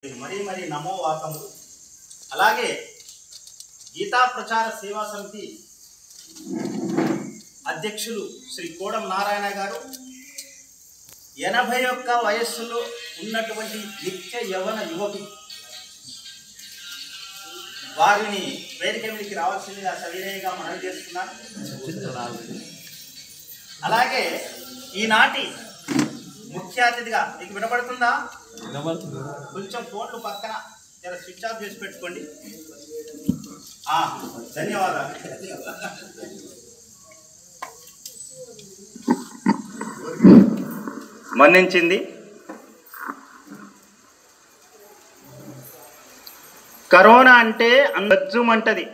మరీ నమో వాకము. అలాగే గీతా ప్రచార సేవా సమితి అధ్యక్షులు శ్రీ కోడం నారాయణ గారు 81 వయస్సులో ఉన్నటువంటి నిత్య యవన యువకులు, వారిని వేదిక మీదకి రావాల్సిందిగా సవినయంగా మనవి చేస్తున్నాను. అలాగే ఈనాటి ముఖ్య అతిథిగా, మీకు వినపడుతుందా? కొంచెం ఫోన్లు పక్కన జర స్విచ్ ఆఫ్ చేసి పెట్టుకోండి. ధన్యవాదాలు. మన్నించింది. కరోనా అంటే అంజుమంటది.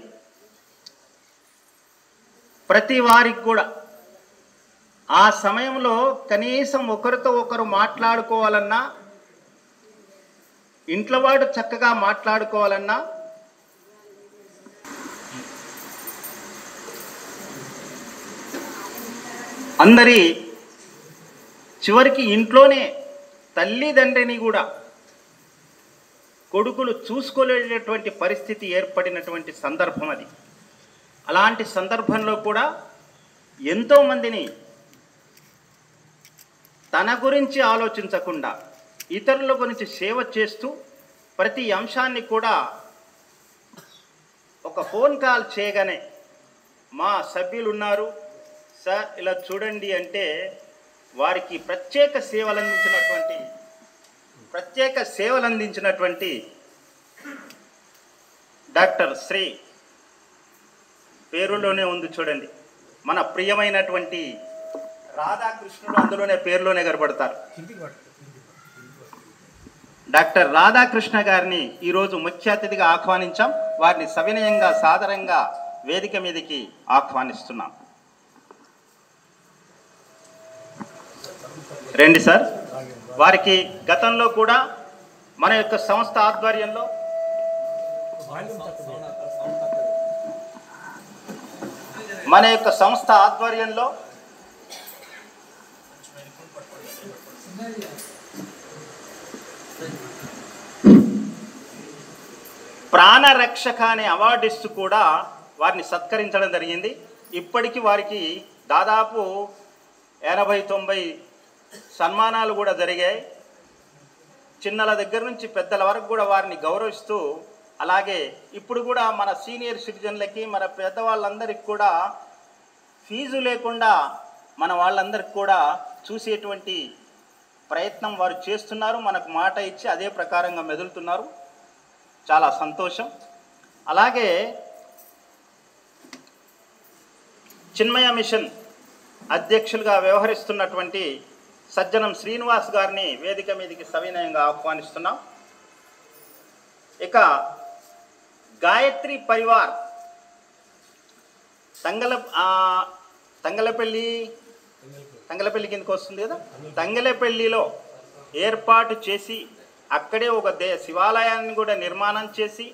ప్రతి వారికి కూడా ఆ సమయంలో కనీసం ఒకరితో ఒకరు మాట్లాడుకోవాలన్నా, ఇంట్లో వాడు చక్కగా మాట్లాడుకోవాలన్నా అందరి చివరికి ఇంట్లోనే తల్లిదండ్రిని కూడా కొడుకులు చూసుకోలేనటువంటి పరిస్థితి ఏర్పడినటువంటి సందర్భం అది. అలాంటి సందర్భంలో కూడా ఎంతోమందిని తన గురించి ఆలోచించకుండా ఇతరుల గురించి సేవ చేస్తూ ప్రతి అంశాన్ని కూడా ఒక ఫోన్ కాల్ చేయగానే మా సభ్యులు ఉన్నారు సార్ ఇలా చూడండి అంటే వారికి ప్రత్యేక సేవలు అందించినటువంటి డాక్టర్ శ్రీ పేరులోనే ఉంది చూడండి, మన ప్రియమైనటువంటి రాధాకృష్ణుడు అందులోనే పేరులోనే కనబడతారు. డాక్టర్ రాధాకృష్ణ గారిని ఈరోజు ముఖ్య అతిథిగా ఆహ్వానించాం. వారిని సవినయంగా సాదరంగా వేదిక మీదకి ఆహ్వానిస్తున్నాం. రండి సార్. వారికి గతంలో కూడా మన యొక్క సంస్థ ఆధ్వర్యంలో ప్రాణరక్షక అనే అవార్డు ఇస్తూ కూడా వారిని సత్కరించడం జరిగింది. ఇప్పటికీ వారికి దాదాపు 80-90 సన్మానాలు కూడా జరిగాయి. చిన్నల దగ్గర నుంచి పెద్దల వరకు కూడా వారిని గౌరవిస్తూ, అలాగే ఇప్పుడు కూడా మన సీనియర్ సిటిజన్లకి, మన పెద్దవాళ్ళందరికీ కూడా ఫీజు లేకుండా మన వాళ్ళందరికీ కూడా చూసేటువంటి ప్రయత్నం వారు చేస్తున్నారు. మనకు మాట ఇచ్చి అదే ప్రకారంగా మెదులుతున్నారు. చాలా సంతోషం. అలాగే చిన్మయ మిషన్ అధ్యక్షులుగా వ్యవహరిస్తున్నటువంటి సజ్జనం శ్రీనివాస్ గారిని వేదిక మీదకి సవినయంగా ఆహ్వానిస్తున్నాం. ఇక గాయత్రి పరివార్ తంగలపల్లి కిందకి వస్తుంది కదా, తంగలపల్లిలో ఏర్పాటు చేసి అక్కడే ఒక శివాలయాన్ని కూడా నిర్మాణం చేసి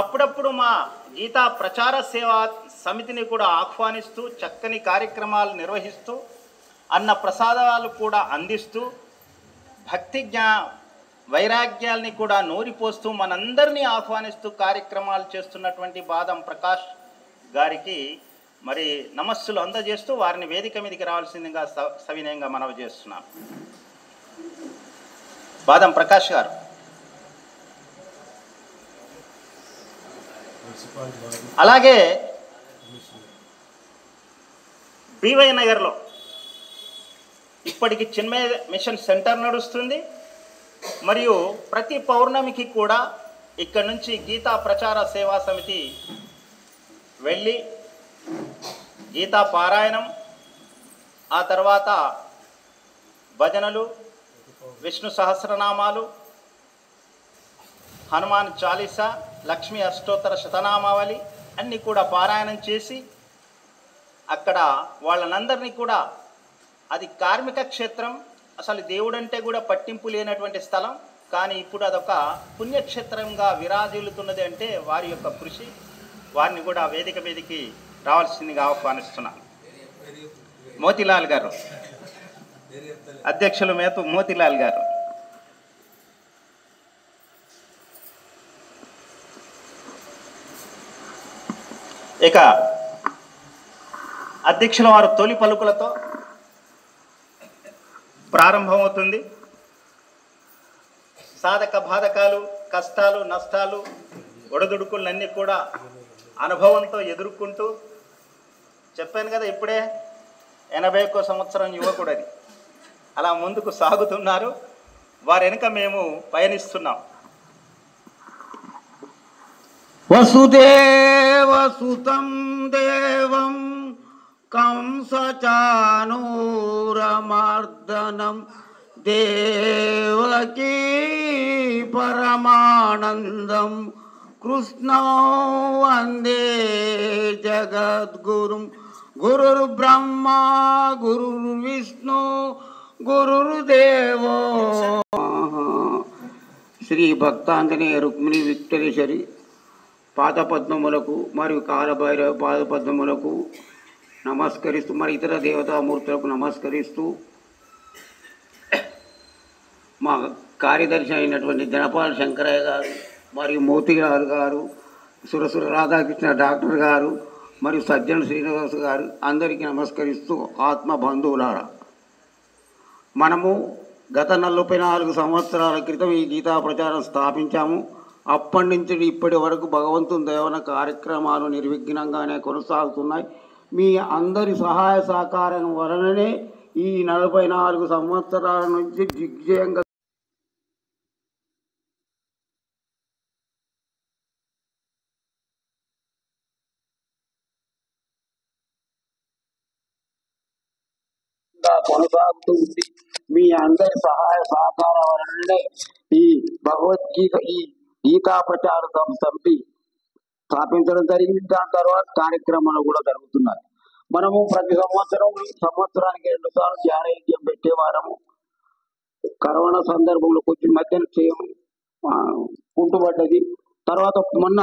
అప్పుడప్పుడు మా గీతా ప్రచార సేవా సమితిని కూడా ఆహ్వానిస్తూ చక్కని కార్యక్రమాలు నిర్వహిస్తూ అన్న ప్రసాదాలు కూడా అందిస్తూ భక్తి వైరాగ్యాల్ని కూడా నోరిపోస్తూ మనందరినీ ఆహ్వానిస్తూ కార్యక్రమాలు చేస్తున్నటువంటి బాదం ప్రకాష్ గారికి మరి నమస్సులు అందజేస్తూ వారిని వేదిక మీదకి రావాల్సిందిగా సవినయంగా మనవి చేస్తున్నాను. బాదం ప్రకాష్ గారు. అలాగే బీవై నగర్లో ఇప్పటికి చిన్మయ మిషన్ సెంటర్ నడుస్తుంది. మరియు ప్రతి పౌర్ణమికి కూడా ఇక్కడ నుంచి గీతా ప్రచార సేవా సమితి వెళ్ళి గీతా పారాయణం, ఆ తర్వాత భజనలు, విష్ణు సహస్రనామాలు, హనుమాన్ చాలీసా, లక్ష్మీ అష్టోత్తర శతనామావళి అన్నీ కూడా పారాయణం చేసి అక్కడ వాళ్ళనందరినీ కూడా, అది కార్మిక క్షేత్రం, అసలు దేవుడంటే కూడా పట్టింపు లేనటువంటి స్థలం, కానీ ఇప్పుడు అదొక పుణ్యక్షేత్రంగా విరాజిల్లుతున్నది. అంటే వారి యొక్క కృషి. వారిని కూడా వేదిక మీదకి రావాల్సిందిగా ఆహ్వానిస్తున్నాను. మోతిలాల్ గారు, అధ్యక్షులు మోతిలాల్ గారు. ఇక అధ్యక్షుల వారు తొలి పలుకులతో ప్రారంభమవుతుంది. సాధక బాధకాలు, కష్టాలు, నష్టాలు, ఒడదుడుకులన్నీ కూడా అనుభవంతో ఎదుర్కొంటూ, చెప్పాను కదా ఇప్పుడే 81వ సంవత్సరం యువకుడని, అలా ముందుకు సాగుతున్నారు. వారి వెనుక మేము పయనిస్తున్నాం. వసుదేవసుతం దేవం కంసచానూరమర్దనం దేవకీ పరమానందం కృష్ణం వందే జగద్గురుం. గురుర్బ్రహ్మా గురుర్విష్ణు గురుర్దేవో. శ్రీ భక్తాంజనేయ రుక్మిణి విక్టరేశ్వరి పాదపద్మములకు మరియు కాలభైరవ పాదపద్మములకు నమస్కరిస్తూ, మరి ఇతర దేవతామూర్తులకు నమస్కరిస్తూ, మా కార్యదర్శి అయినటువంటి జనపాల శంకరయ్య గారు మరియు మోతిలాల్ గారు, సురసుర రాధాకృష్ణ డాక్టర్ గారు మరియు సజ్జన శ్రీనివాస్ గారు అందరికీ నమస్కరిస్తూ, ఆత్మ బంధువులారా, మనము గత 44 సంవత్సరాల క్రితం ఈ గీతా ప్రచారం స్థాపించాము. అప్పటి నుంచి ఇప్పటి వరకు భగవంతుని దైవన కార్యక్రమాలు నిర్విఘ్నంగానే కొనసాగుతున్నాయి. మీ అందరి సహాయ సహకారం వలననే ఈ 44 సంవత్సరాల నుంచి దిగ్విజయంగా కొనసాగుతుంది. మీ అందరి సహాయ సహకారం వలననే ఈ భగవద్గీత, ఈ గీతా ప్రచార సమితి స్థాపించడం జరిగింది. దాని తర్వాత కార్యక్రమాలు కూడా జరుగుతున్నాయి. మనము ప్రతి సంవత్సరానికి 2 సార్లు ధ్యానయజ్ఞం పెట్టేవారము. కరోనా సందర్భంలో కొంచెం మధ్యన చేయము కుంటుపడ్డది. తర్వాత మొన్న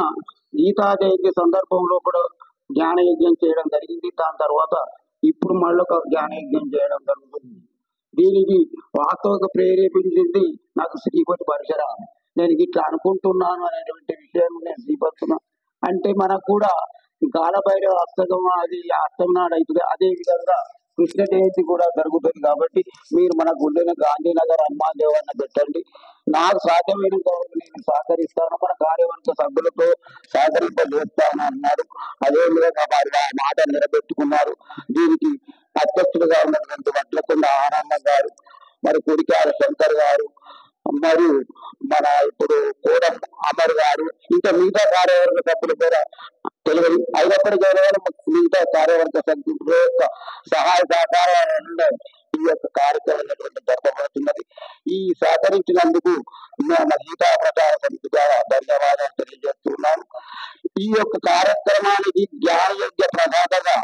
గీతా జయంతి సందర్భంలో కూడా జ్ఞానయజ్ఞం చేయడం జరిగింది. దాని తర్వాత ఇప్పుడు మళ్ళీ ఒక జ్ఞానయజ్ఞం చేయడం జరుగుతుంది. దీనికి వాస్తవంగా ప్రేరేపించింది నాకు శ్రీపతి పరశురామ. నేను ఇట్లా అనుకుంటున్నాను అనేటువంటి విషయాన్ని నేను శ్రీపడుతున్నాను. అంటే మనకు కూడా కాలభైరవ అష్టకం అది అష్టం నాడు అవుతుంది. అదే విధంగా కృష్ణ జయంతి కూడా జరుగుతుంది. కాబట్టి మీరు మన గుండెని గాంధీనగర్ హనుమాన్ పెట్టండి. నాకు సాధ్యమైన నేను సహకరిస్తాను, మన కార్యవర్గ సభ్యులతో సహకరింపజేస్తాను అన్నాడు. అదేవిధంగా వారి మాట నిలబెట్టుకున్నారు. దీనికి అధ్యక్షులుగా ఉన్నటువంటి వడ్లకొండ ఆనంద గారు, మరి కుడికాల శంకర్ గారు, మరియు మన ఇప్పుడు కోరం అమర్ గారు, ఇంకా మిగతా కార్యవర్గ సభ్యులు కూడా తెలియదు. అయినప్పటికైనా మిగతా కార్యవర్గ సభ్యుల యొక్క సహాయ సహకారాలు ఈ యొక్క కార్యక్రమం జరగబడుతున్నది. ఈ సహకరించినందుకు మన గీతా ప్రచార సమితి ద్వారా ధన్యవాదాలు తెలియజేస్తున్నాను. ఈ యొక్క కార్యక్రమానికి జ్ఞానయోగ్య ప్రసాదగా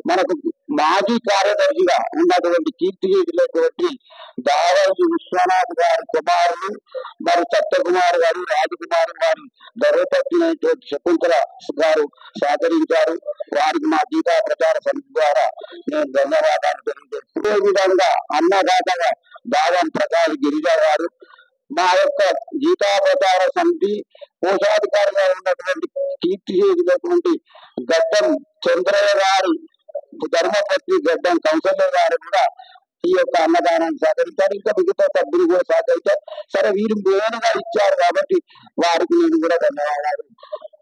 మనకు మాజీ కార్యదర్శిగా ఉన్నటువంటి కీర్తిచేసినటువంటి దావరి విశ్వనాథ్ గారి కుమారులు, మరి సత్యకుమార్ గారు, రాజకుమార్ గారి ధర్మపత్నిటువంటి శకుంతల గారు సహకరించారు. వారికి మా గీతా ప్రచార సమితి ద్వారా నేను ధన్యవాదాలు తెలియజేస్తున్నాను. అదే విధంగా అన్నదాతగా దావం ప్రకాష్ గిరిజ గారు, మా యొక్క గీతా ప్రచార సమితి కోశాధికారిగా ఉన్నటువంటి కీర్తి చేసినటువంటి గడ్డం చంద్రయ్య గారి ధర్మపత్ని గడ్డం కౌశల్య గారు కూడా ఈ యొక్క అన్నదానాన్ని సహకరించారు. ఇంకా మిగతా సభ్యులు కూడా సహకరించారు. సరే, వీరు మేలుగా ఇచ్చారు కాబట్టి వారికి నేను కూడా ధన్యవాదాలు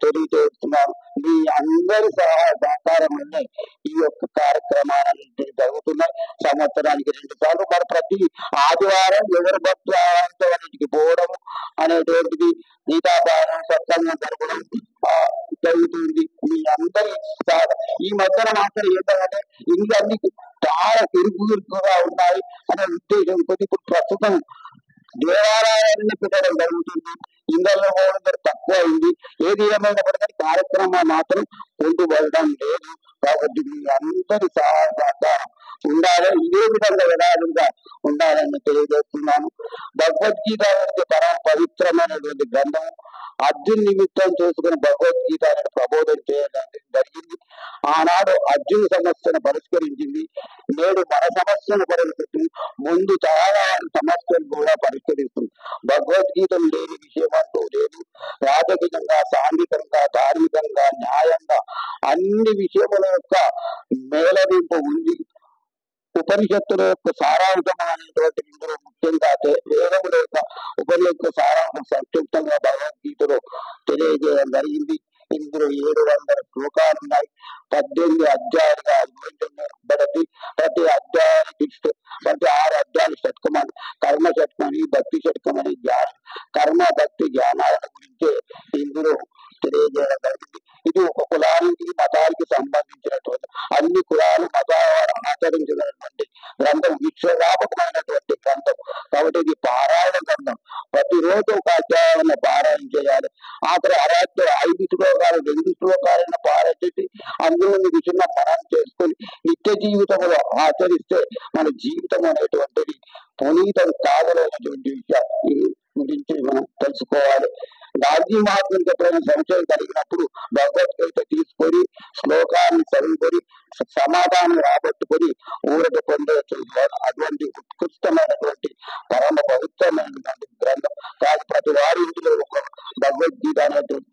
తెలియజేస్తున్నాను. మీ అందరి సహాయ సహకారం వల్లే ఈ యొక్క కార్యక్రమాలన్నింటినీ జరుగుతున్నాయి. సంవత్సరానికి 2 సార్లు, మరి ప్రతి ఆదివారం ఎవరి భక్తుల ఆహ్వానించడానికి పోవడం అనేటువంటిది గీతాపారం సత్సంగం జరగడం జరుగుతుంది. మీ అందరి ఈ మధ్యన మాత్రం ఏంటంటే ఇళ్ళన్నీ చాలా ఇరుకుగా ఉన్నాయి అనే ఉద్దేశం కొద్ది ఇప్పుడు ప్రస్తుతం దేవాలయాన్ని పెట్టడం జరుగుతుంది. ఇళ్లలో పోవడం తక్కువ అయింది. ఏది ఏమైనప్పటికీ కార్యక్రమం మాత్రం కొంటుబడడం లేదు. కాబట్టి మీ అందరి సహాయ సహకారం ఉండాలి. ఇదే విధంగా యథావిధిగా ఉండాలని తెలియజేస్తున్నాను. భగవద్గీత అనేది పరమ పవిత్రమైనటువంటి గ్రంథం. అర్జున్ నిమిత్తం చేసుకుని భగవద్గీత అనేది ప్రబోధన చేయడం జరిగింది. ఆనాడు అర్జున్ సమస్యను పరిష్కరించింది. నేడు మన సమస్యను పరిష్కరిస్తుంది. ముందు చాలా సమస్యలు కూడా పరిష్కరిస్తుంది. భగవద్గీత లేని విషయం అంటూ లేదు. రాజకీయంగా, సాంఘికంగా, ధార్మికంగా, న్యాయంగా అన్ని అన్ని విషయముల యొక్క మేళవింపు ఉంది. ఉపనిషత్తుల యొక్క సారాంశం అనేటువంటి ఇందులో ముఖ్యంగా వేదముల యొక్క ఉపనిషత్తు సారాంశం సంక్షిప్తంగా భగవద్గీతలో తెలియజేయడం జరిగింది. ఇందులో 700 శ్లోకాలు ఉన్నాయి. 18 అధ్యాయాలుగా విభజించబడింది. ప్రతి అధ్యాయానికి ప్రతి 6 అధ్యాయులు షట్కమని, కర్మ షట్కమని, భక్తి షట్కమని, కర్మ భక్తి జ్ఞానాల గురించి ఇందులో తెలియజేయడం జరిగింది. ఇది ఒక కులానికి మతానికి సంబంధించినటువంటి అన్ని కులాలు మతాలు ఆచరించినటువంటి గ్రంథం, విశ్వవ్యాపకమైనటువంటి గ్రంథం. కాబట్టి ఇది పారాయణ గ్రంథం. ప్రతిరోజు ఒక అధ్యాయాన్ని పారాయణ చేయాలి. ఆఖరి అరాధ్య 5 శ్లోకాలు 2 శ్లోకాలను పారాయణ చేసి అందులో విషయం మనం చేసుకొని నిత్య జీవితంలో ఆచరిస్తే మన జీవితం అనేటువంటిది పునీతం కాగలైనటువంటి విషయాన్ని గురించి మనం తెలుసుకోవాలి. గాంధీ మహాత్మునికి ఎప్పుడైనా సంశయం కలిగినప్పుడు భగవద్గీత తీసుకొని శ్లోకాన్ని చదువుకొని సమాధానం రాబట్టుకొని ఊరట పొందవచ్చు. అటువంటి ఉత్కృష్టమైనటువంటి పరమ పవిత్రమైనటువంటి గ్రంథం కాదు. ప్రతి వారి ఇంటిలో ఒక భగవద్గీత అనేటువంటి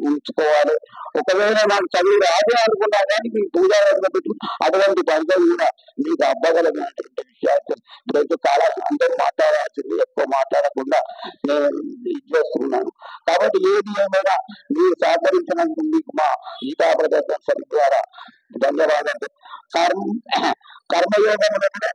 ఉంచుకోవాలి. ఒకవేళ నాకు చదువు రాదు అనుకున్నా కానీ మీ పూజా పెట్టి అటువంటి బంధం కూడా మీకు అవ్వగలమైనటువంటి విషయాలు. ఇప్పుడైతే కాలం అందరూ మాట్లాడాల్సింది, ఎక్కువ మాట్లాడకుండా నేను ఇది చేస్తున్నాను. కాబట్టి ఏది ఏమైనా మీరు సహకరించినందుకు మీకు మా గీతా ప్రదర్శన సభ ద్వారా ధన్యవాదాలు. కర్మయోగంలో కూడా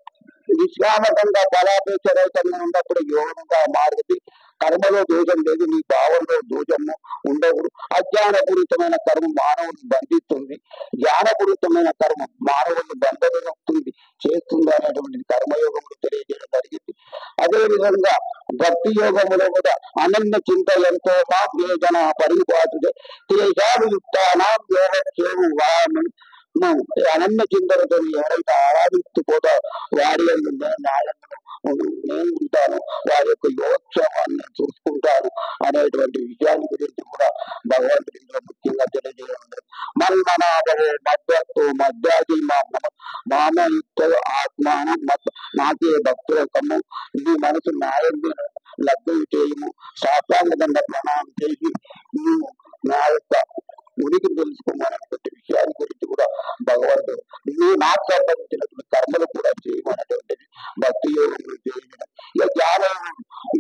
నిష్కామకంగా బలాపేక్ష రహితంగా ఉన్నప్పుడు యోగంగా మారుతుంది. కర్మలో దోషం లేదు, నీ భావంలో దోషము ఉండవు. అజ్ఞానపూరితమైన కర్మ మానవుని బంధిస్తుంది, జ్ఞానపూరితమైన కర్మ మానవుని బంధనొస్తుంది చేస్తుంది అనేటువంటి కర్మయోగములు తెలియజేయడం జరిగింది. అదేవిధంగా భక్తి యోగములో కూడా అనన్య చింత ఎంతో మాజన పరిపాటు తేజాయుక్తానం యోగక్షేము వాము అనన్య చింతలతో ఎవరైతే ఆరాధిస్తూ పోతా వారి నేను ఉంటాను, వారి యొక్క యోగక్షేమాన్ని చూసుకుంటాను అనేటువంటి విషయాన్ని గురించి కూడా భగవంతుడి ముఖ్యంగా తెలియజేయడం. మన్మనాభవో మధ్యత్వ మధ్యాది మామయుక్త ఆత్మానం నాకే భక్తులకము ఇది మనసు న్యాయం లగ్నం చేయము శాస్త్రాంగంగా ప్రణామం చేసి నువ్వు నా యొక్క ఉనికి తెలుసుకోమనేటువంటి విషయాన్ని గురించి కూడా భగవంతుడు నువ్వు నాకు సంబంధించినటువంటి కర్మలు కూడా చేయమనేటువంటిది భక్తి యోగం చేయడం. ఇక జ్ఞాన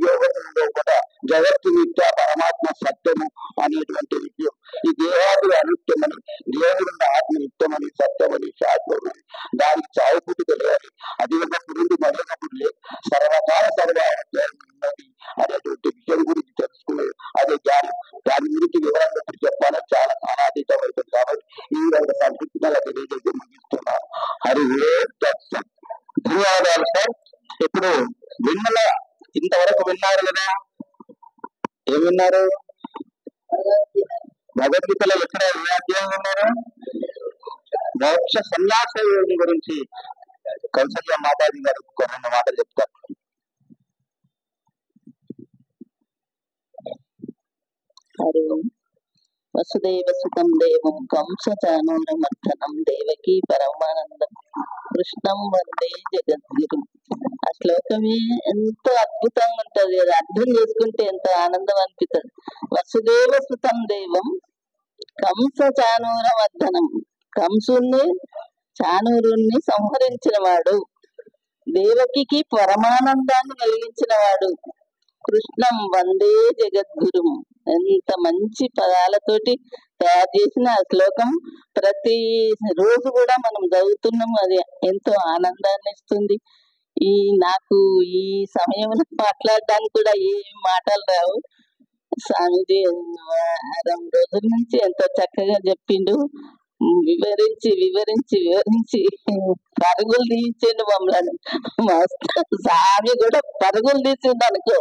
యోగంలో కూడా జగత్తు నిత్య పరమాత్మ సత్యము అనేటువంటి విషయం, ఈ దేహాదులు అనిత్యమని, దేవుడు ఆత్మ నిత్యమని, సత్యమని, శాశ్వతమని, దానికి చావుపుట్టు తెలియాలి. అది ఉన్నప్పుడు నుండి మొదలైనప్పుడు లేదు, సర్వకాల ఉన్నది అనేటువంటి విషయం గురించి తెలుసుకునేది అదే జ్ఞానం. దాని గురించి వివరంగా చెప్పాలని చాలా అనాధితమవుతుంది. కాబట్టి ఈ విధంగా సంతృప్తిగా తెలియజేసి ముగిస్తున్నాను. హరి ధన్యవాదాలు సార్. ఇప్పుడు విన్నల ఇంతవరకు విన్నారు కదా, ఏం విన్నారు? భగవద్గీతలో ఎక్కడ ఏ అధ్యాయం విన్నారు? మోక్ష సన్యాస యోగి గురించి కౌసల్య మాతాజీ గారు ఒక 2 మాటలు చెప్తారు. హరి వసుదేవ సుతం దేవం కంసచానూరమర్దనం దేవకీ పరమానందం కృష్ణం వందే జగద్గురు. ఆ శ్లోకమే ఎంతో అద్భుతంగా ఉంటది, అది అర్థం చేసుకుంటే ఎంతో ఆనందం అనిపిస్తుంది. వసుదేవ సుతం దేవం కంసచానూరమర్దనం, కంసుని చానూరుణ్ణి సంహరించిన వాడు, దేవకికి పరమానందాన్ని కలిగించిన వాడు, కృష్ణం వందే జగద్గురు. ఎంత మంచి పదాలతోటి తయారు చేసిన ఆ శ్లోకం ప్రతి రోజు కూడా మనం చదువుతున్నాము. అది ఎంతో ఆనందాన్ని ఇస్తుంది. నాకు ఈ సమయంలో మాట్లాడడానికి కూడా ఏం మాటలు రావు. స్వామిజీ 2 రోజుల నుంచి ఎంతో చక్కగా చెప్పిండు. వివరించి వివరించి వివరించి పరుగులు తీయించండి మమ్మల్ని. స్వామి కూడా పరుగులు తీసిండు అనుకో.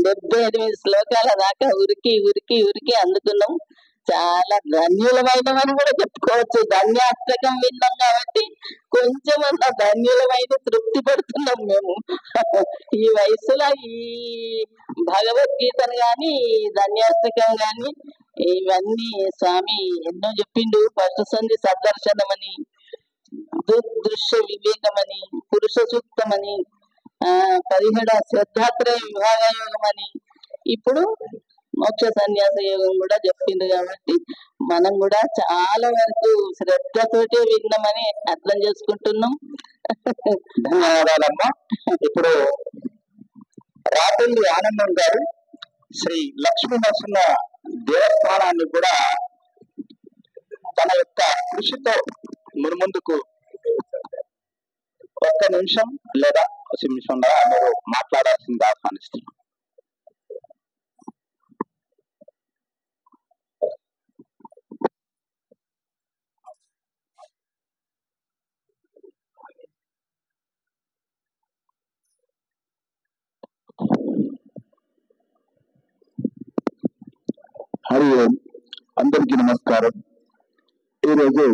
78 శ్లోకాల దాకా ఉరికి ఉరికి ఉరికి అందుకున్నాం. చాలా ధన్యులమైనవని కూడా చెప్పుకోవచ్చు. ధన్యాష్టకం విన్నాం కాబట్టి కొంచెం ధన్యులమైన తృప్తి పడుతున్నాం మేము. ఈ వయసులో ఈ భగవద్గీతను గాని, ఈ ధన్యాష్టకం గాని ఇవన్నీ స్వామి ఎన్నో చెప్పిండు. ఫస్ట్ సంధి సదర్శనమని, దృశ్య వివేకమని, పురుష సూక్తమని, 17 శ్రద్ధాత్రయ విభాగ యోగం అని, ఇప్పుడు మోక్ష సన్యాస యోగం కూడా చెప్పింది కాబట్టి మనం కూడా చాలా వరకు శ్రద్ధతోటి విన్నామని అర్థం చేసుకుంటున్నాం. ధన్యవాదాలమ్మా. ఇప్పుడు రాపల్లి ఆనందం గారు శ్రీ లక్ష్మీ నరసింహ దేవస్థానాన్ని కూడా తన యొక్క కృషితో మున్ముందుకు ఒక్క నిమిషం లేదా ఒక నిమిషం మీరు మాట్లాడాల్సింది ఆహ్వానిస్తున్నాం. హరి ఓం. అందరికీ నమస్కారం. ఈరోజు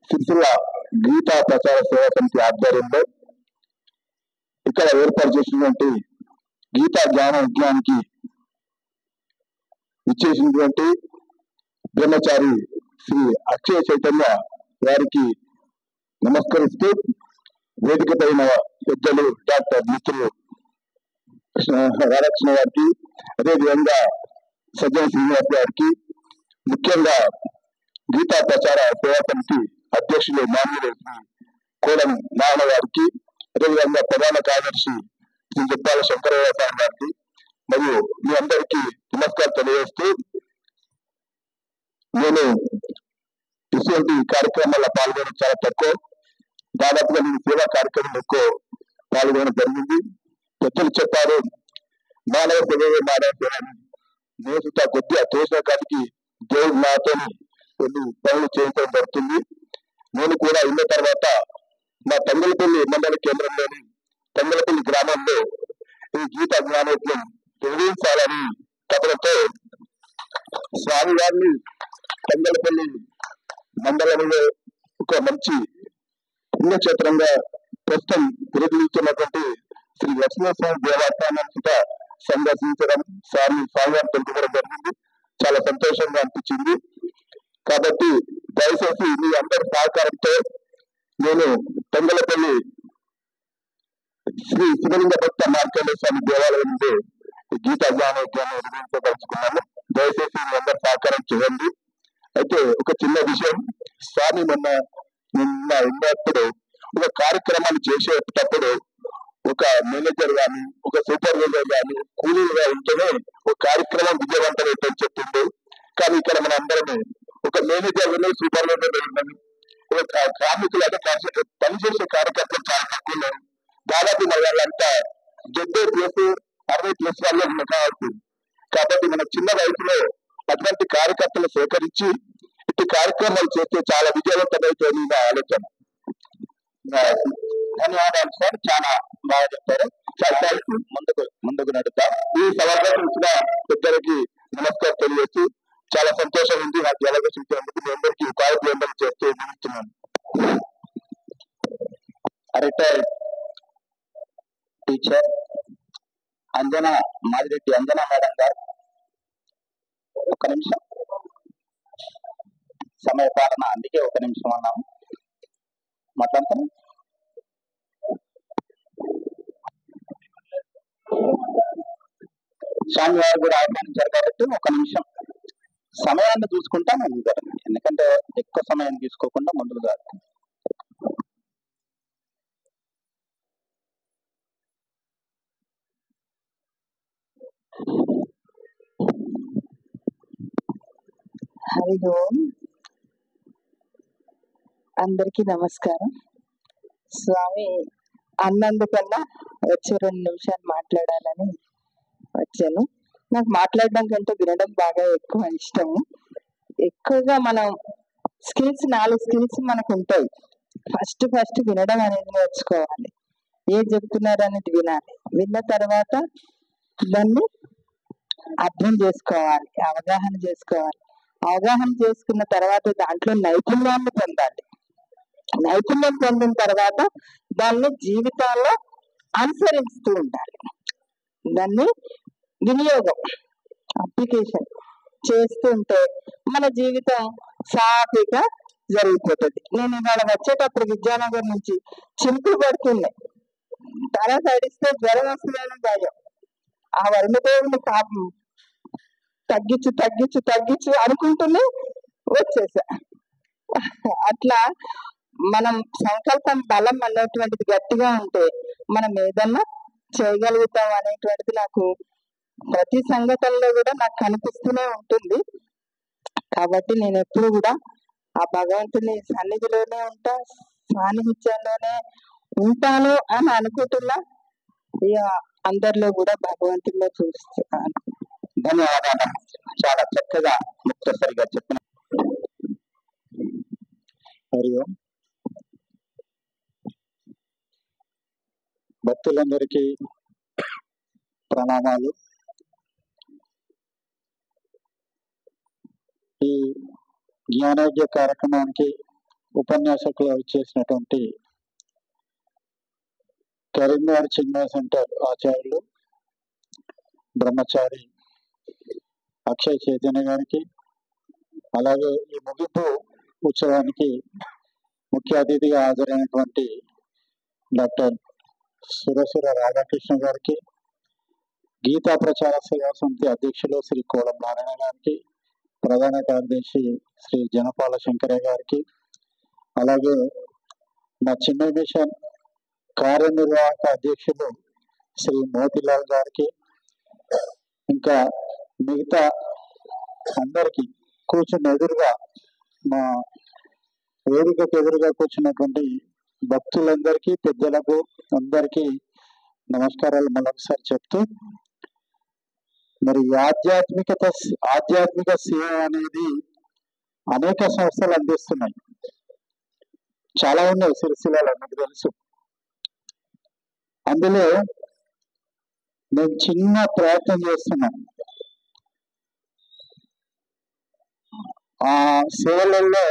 సిరిసిల్ల గీతా ప్రచార సేవా సమితి ఆధ్వర్యంలో ఇక్కడ ఏర్పాటు చేసినటువంటి గీతా జ్ఞాన విజ్ఞానికి ఇచ్చేసినటువంటి బ్రహ్మచారి శ్రీ అక్షయ చైతన్య వారికి నమస్కరిస్తూ వేదిక పైన పెద్దలు డాక్టర్ మిత్రులు రాధాకృష్ణ గారికి, అదేవిధంగా సజ్జన శ్రీనివాస్ గారికి, ముఖ్యంగా గీతా ప్రచార సేవా సమితి అధ్యక్షులు మామూలు కోడం నారాయణ గారికి, అదేవిధంగా ప్రధాన కార్యదర్శి శ్రీ జప్పాల శంకరయ్య సార్ గారికి మరియు మీ అందరికీ నమస్కారం తెలియజేస్తూ, నేను ఇటువంటి కార్యక్రమాల్లో పాల్గొనడం చాలా తక్కువ. దాదాపుగా నేను సేవా కార్యక్రమం ఎక్కువ పాల్గొనడం జరిగింది. పెద్దలు చెప్పారు, మానవ సేవే మానవ సేవ. నేను కొద్దిగా తోసిన కాడికి దేవుడు నాతో కొన్ని పనులు చేయించడం జరుగుతుంది. నేను కూడా అయిన తర్వాత మా తంగలపల్లి మండల కేంద్రంలోని తంగలపల్లి గ్రామంలో ఈ గీతా జ్ఞానోద్యం నిర్వహించాలని తపనతో స్వామి గారిని తంగలపల్లి మండలంలో ఒక మంచి పుణ్యక్షేత్రంగా ప్రస్తుతం తిరుగుతున్నటువంటి శ్రీ లక్ష్మీస్వామి దేవస్థానాన్ని సందర్శించడం, స్వామివారిని తెలుసుకోవడం జరిగింది. చాలా సంతోషంగా అనిపించింది. కాబట్టి దయచేసి మీ అందరి సహకారంతో నేను తంగలపల్లి శ్రీ శివలింగ భక్త మార్కండేయ స్వామి దేవాలయం నుండి గీతా జ్ఞానోద్యాన్ని నిర్వహించదలుచుకున్నాను. దయచేసి మీ అందరి సహకారం చేయండి. అయితే ఒక చిన్న విషయం, స్వామి ఉన్నప్పుడు ఒక కార్యక్రమాన్ని చేసేటప్పుడు ఒక మేనేజర్ గాని ఒక సూపర్వైజర్ గాని కూలీలుగా ఉంటేనే ఒక కార్యక్రమం విజయవంతమైందని చెప్తుంది. కానీ ఇక్కడ మన అందరం ఒక మేనేజర్ సూపర్వైజర్ ఉన్నాను, ఒక కార్మికులు అంటే పనిచేసే కార్యకర్తలు చాలా తక్కువ ఉన్నారు. దాదాపు మన వాళ్ళంతా 70+ 60+ వాళ్ళే కావచ్చు. కాబట్టి మన చిన్న వయసులో అటువంటి కార్యకర్తలు సేకరించి ఇటు కార్యక్రమాలు చేస్తే చాలా విజయవంతమైతే నా ఆలోచన. ధన్యవాదాలు సార్, చాలా బాగా చెప్పారు. ముందుకు నడుద్దాం. ఈ సమావేశం ఇచ్చిన పెద్దలకి నమస్కారం తెలియజేసి చాలా సంతోషం ఉంది. నాకు అవకాశం ఇచ్చినందుకు మీ అందరికీ ఉపాధ్యాయులు చేస్తూ నిలుస్తున్నాను. Retired teacher Anjana Madireddy Anjana madam గారు, ఒక నిమిషం సమయ పాలన, అందుకే ఒక నిమిషం అన్నాము. మాట్లాడతాను. స్వామి వారు కూడా ఆహ్వానించారు కాబట్టి ఒక నిమిషం సమయాన్ని చూసుకుంటా నేను ఎందుకంటే ఎక్కువ సమయం తీసుకోకుండా ముందుకు కాదు. హరి ఓం. అందరికీ నమస్కారం. స్వామి అన్నందుకన్నా వచ్చే 2 నిమిషాలు మాట్లాడాలని వచ్చాను. నాకు మాట్లాడడం కంటే వినడం బాగా ఎక్కువ ఇష్టము. ఎక్కువగా మనం స్కిల్స్ 4 స్కిల్స్ మనకు ఉంటాయి. ఫస్ట్ వినడం అనేది నేర్చుకోవాలి. ఏం చెప్తున్నారు అనేది వినాలి. విన్న తర్వాత దాన్ని అర్థం చేసుకోవాలి, అవగాహన చేసుకోవాలి. అవగాహన చేసుకున్న తర్వాత దాంట్లో నైపుణ్యాన్ని పొందాలి. నైపుణ్యం పొందిన తర్వాత దాన్ని జీవితాల్లో అనుసరిస్తూ ఉండాలి. దాన్ని వినియోగం అప్లికేషన్ చేస్తూ ఉంటే మన జీవితం సాఫీగా జరిగిపోతుంది. నేను ఇవాళ వచ్చేటప్పుడు విద్యానగర్ నుంచి చినుకులు పడుతున్నాయి. తల తడిస్తే జ్వరం వస్తుందని భయం. ఆ వరుణదేవుని పాపం తగ్గించు తగ్గించు తగ్గించు అనుకుంటూనే వచ్చేసా. అట్లా మనం సంకల్పం బలం అనేటువంటిది గట్టిగా ఉంటే మనం ఏదన్నా చేయగలుగుతాం అనేటువంటిది నాకు ప్రతి సంఘటనలో కూడా నాకు కనిపిస్తూనే ఉంటుంది. కాబట్టి నేను ఎప్పుడు కూడా ఆ భగవంతుని సన్నిధిలోనే ఉంటా, సాన్నిహిత్యంలోనే ఉంటాను అని అనుకుంటున్నా. ఇక అందరిలో కూడా భగవంతుని చూస్తున్నాను. ధన్యవాదాలు. చాలా చక్కగా ముక్తసరిగా చెప్పిన. మరియు భక్తులందరికీ ప్రణామాలు. ఈ జ్ఞానోగ్య కార్యక్రమానికి ఉపన్యాసకులు చేసినటువంటి కరీంనగర్ చిన్మయ సెంటర్ ఆచార్యులు బ్రహ్మచారి అక్షయ్ చైతన్య గారికి, అలాగే ఈ ముగింపు ఉత్సవానికి ముఖ్య అతిథిగా హాజరైనటువంటి డాక్టర్ సురసుర రాధాకృష్ణ గారికి, గీతా ప్రచార సేవా సమితి అధ్యక్షులు శ్రీ కోడం నారాయణ గారికి, ప్రధాన కార్యదర్శి శ్రీ జనపాల శంకరయ్య గారికి, అలాగే మా చిన్న మిషన్ కార్యనిర్వాహక అధ్యక్షులు శ్రీ మోతిలాల్ గారికి, ఇంకా మిగతా అందరికీ కూర్చుని ఎదురుగా మా వేదికకు ఎదురుగా కూర్చున్నటువంటి భక్తులందరికీ, పెద్దలకు అందరికీ నమస్కారాలు మరొకసారి చెప్తూ, మరి ఆధ్యాత్మిక సేవ అనేది అనేక సంస్థలు అందిస్తున్నాయి. చాలా ఉన్నాయి సిరిసిల్లలో, మీకు తెలుసు. అందులో నేను చిన్న ప్రయత్నం చేస్తున్నాను. ఆ సేవలలో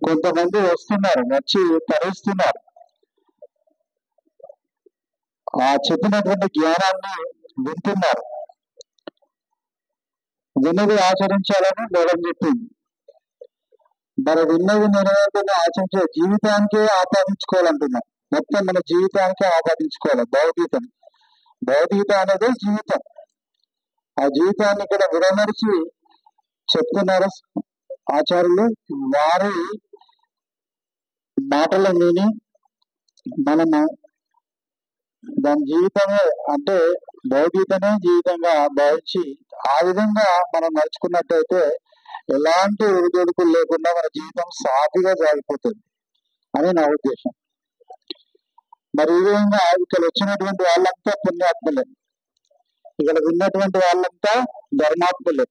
కొంతమంది వస్తున్నారు, వచ్చి తరిస్తున్నారు. ఆ చెప్పినటువంటి జ్ఞానాన్ని వింటున్నారు. విన్నది ఆచరించాలని మేడం చెప్పింది. మరి విన్నది నేను ఆచరించే జీవితానికే ఆపాదించుకోవాలంటున్నాం. మొత్తం మన జీవితానికే ఆపాదించుకోవాలి. భౌతికత అనేది జీవితం. ఆ జీవితాన్ని ఇక్కడ విడమరిచి చెప్తున్నారు ఆచార్యులు. వారి మాటలు విని మనము దాని జీవితమే అంటే భౌతికతనే జీవితంగా భావించి ఆ విధంగా మనం నడుచుకున్నట్టయితే ఎలాంటి ఒడిదొడుకులు లేకుండా మన జీవితం సాఫీగా సాగిపోతుంది అని నా ఉద్దేశం. మరి ఈ విధంగా ఇక్కడ వచ్చినటువంటి వాళ్ళంతా పుణ్యాత్ములే, ఇక్కడ విన్నటువంటి వాళ్ళంతా ధర్మాత్ములే.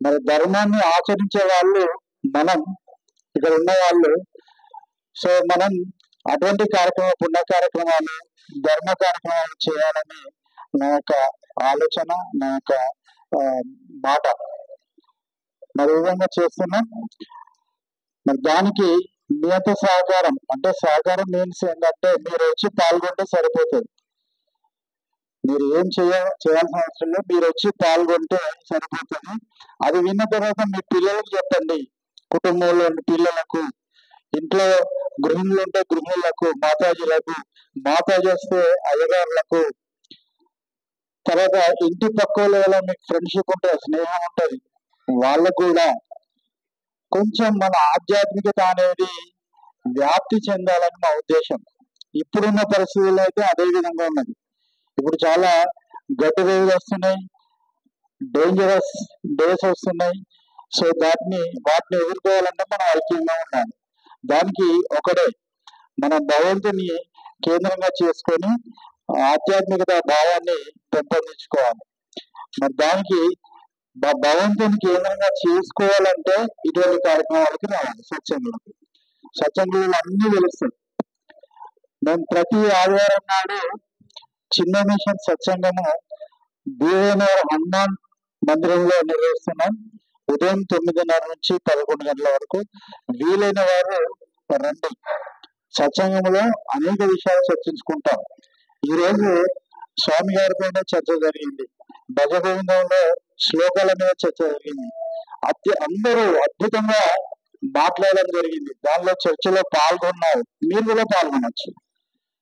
మరి ధర్మాన్ని ఆచరించే వాళ్ళు మనం, ఇక్కడ ఉన్న వాళ్ళు. సో మనం అటువంటి పుణ్య కార్యక్రమాలు, ధర్మ కార్యక్రమాలు చేయాలని నా యొక్క ఆలోచన, నా యొక్క మాట. మరి ఈ విధంగా చేస్తున్నాం. మరి దానికి మీ యొక్క సహకారం, అంటే సహకారం మీన్స్ ఏంటంటే మీరు వచ్చి పాల్గొంటే సరిపోతుంది. మీరు ఏం చేయాల్సిన అవసరం లేదు, మీరు వచ్చి పాల్గొంటే సరిపోతుంది. అది విన్న తర్వాత మీ పిల్లలకు చెప్పండి, కుటుంబంలో పిల్లలకు, ఇంట్లో గృహిణులు ఉంటే గృహిణులకు, మాతాజీలకు, మాతాజీ వస్తే అయ్యగారులకు, తర్వాత ఇంటి పక్కల మీకు ఫ్రెండ్షిప్ ఉంటుంది, స్నేహం ఉంటుంది, వాళ్ళకు కూడా కొంచెం మన ఆధ్యాత్మికత అనేది వ్యాప్తి చెందాలని మా ఉద్దేశం. ఇప్పుడున్న పరిస్థితుల్లో అయితే అదే విధంగా ఉన్నది. ఇప్పుడు చాలా గట్టి రోజులు వస్తున్నాయి, డేంజరస్ డేస్ వస్తున్నాయి. సో వాటిని ఎదుర్కోవాలంటే మనం ఐక్యంగా ఉండాలి. దానికి ఒకటే మనం భగవంతుని కేంద్రంగా చేసుకొని ఆధ్యాత్మికత భావాన్ని పెంపొందించుకోవాలి. మరి దానికి భగవంతుని కేంద్రంగా చేసుకోవాలంటే ఇటువంటి కార్యక్రమాలకి రావాలి. సత్సంగులు అన్ని తెలుస్తాయి. మేము ప్రతి ఆదివారం నాడు చిన్న మిషన్ సత్సంగము భీమనగర్ హనుమాన్ మందిరంలో నిర్వహిస్తున్నాం. ఉదయం 9:30 నుంచి 11 గంటల వరకు. వీలైన వారు రండి. సత్సంగంలో అనేక విషయాలు చర్చించుకుంటాం. ఈ రోజు స్వామి గారి పైన చర్చ జరిగింది, భజగోవిందంలో శ్లోకాల మీద చర్చ జరిగింది. అందరూ అద్భుతంగా మాట్లాడడం జరిగింది. దానిలో చర్చలో పాల్గొన్నారు. మీరు కూడా పాల్గొనవచ్చు,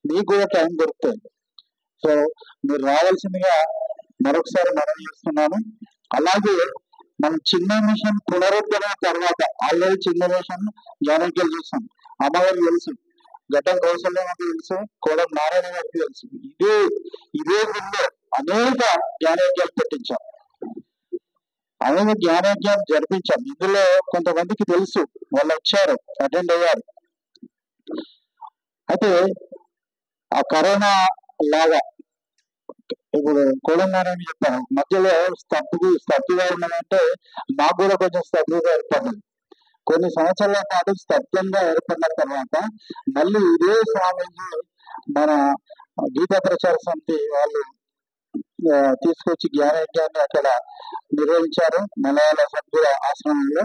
మీకు కూడా టైం దొరుకుతుంది. సో మీరు రావాల్సిందిగా మరొకసారి మనం చేస్తున్నాను. అలాగే మనం చిన్న మిషన్ పునరుద్ధరణ తర్వాత ఆల్రెడీ చిన్న మిషన్ జానకిలు చూసాం, అమ్మగారు తెలుసు, ఘటం కౌశల్యం గారికి తెలుసు, కోడం నారాయణ గారికి తెలుసు. ఇదే గుళ్ళో అనేక జ్ఞానయజ్ఞాలు పెట్టించాం, అనేక జ్ఞానయజ్ఞాలు జరిపించాం. ఇందులో కొంతమందికి తెలుసు, వాళ్ళు వచ్చారు, అటెండ్ అయ్యారు. అయితే ఆ కరోనా లాగా ఇప్పుడు కోడంగారని చెప్పాను, మధ్యలో స్తబ్దుగా ఉన్నదంటే నాకు కూడా కొంచెం స్తబ్దుగా ఏర్పడింది. కొన్ని సంవత్సరాల పాటు స్తబ్దంగా ఏర్పడిన తర్వాత మళ్ళీ ఇదే స్వామీజీ మన గీతా ప్రచార సమితి వాళ్ళు తీసుకొచ్చి జ్ఞానయజ్ఞాన్ని అక్కడ నిర్వహించారు మలయాళ సద్గురు ఆశ్రమంలో.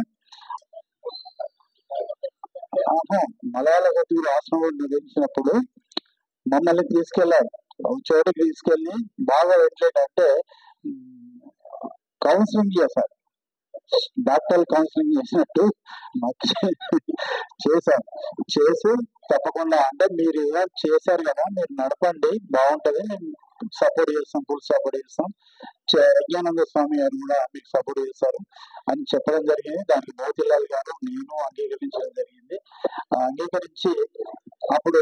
మలయాళ సద్గురు ఆశ్రమంలో నిర్వహించినప్పుడు మమ్మల్ని తీసుకెళ్లారు, చోటుకి తీసుకెళ్లి బాగా ఎట్లేటంటే కౌన్సిలింగ్ చేశారు, డాక్టర్ కౌన్సిలింగ్ చేసినట్టు చేసి తప్పకుండా అంటే మీరు ఏదో చేశారు కదా, మీరు నడపండి బాగుంటది, మేము సపోర్ట్ చేస్తాం, ఫుల్ సపోర్ట్ చేస్తాం, యజ్ఞానంద స్వామి గారు కూడా మీకు సపోర్ట్ చేస్తారు అని చెప్పడం జరిగింది. దానికి మోతిలాల్ గారు నేను అంగీకరించడం జరిగింది. అంగీకరించి అప్పుడు